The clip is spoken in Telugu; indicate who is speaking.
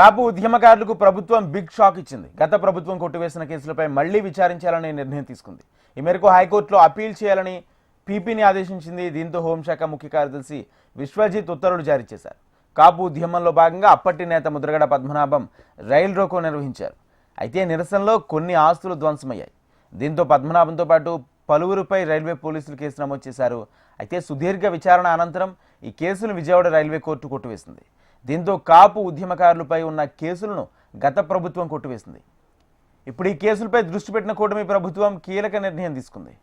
Speaker 1: కాపు ఉద్యమకారులకు ప్రభుత్వం బిగ్ షాక్ ఇచ్చింది. గత ప్రభుత్వం కొట్టివేసిన కేసులపై మళ్లీ విచారించాలని నిర్ణయం తీసుకుంది. ఈ మేరకు హైకోర్టులో అప్పీల్ చేయాలని పీపీని ఆదేశించింది. దీంతో హోంశాఖ ముఖ్య కార్యదర్శి విశ్వజిత్ ఉత్తర్వులు జారీ చేశారు. కాపు ఉద్యమంలో భాగంగా అప్పటి నేత ముద్రగడ పద్మనాభం రైలు రోకో నిర్వహించారు. అయితే నిరసనలో కొన్ని ఆస్తులు ధ్వంసమయ్యాయి. దీంతో పద్మనాభంతో పాటు పలువురుపై రైల్వే పోలీసులు కేసు నమోదు చేశారు. అయితే సుదీర్ఘ విచారణ అనంతరం ఈ కేసును విజయవాడ రైల్వే కోర్టు కొట్టివేసింది. దీంతో కాపు ఉద్యమకారులపై ఉన్న కేసులను గత ప్రభుత్వం కొట్టివేసింది. ఇప్పుడు ఈ కేసులపై దృష్టి పెట్టిన కూటమి ప్రభుత్వం కీలక నిర్ణయం తీసుకుంది.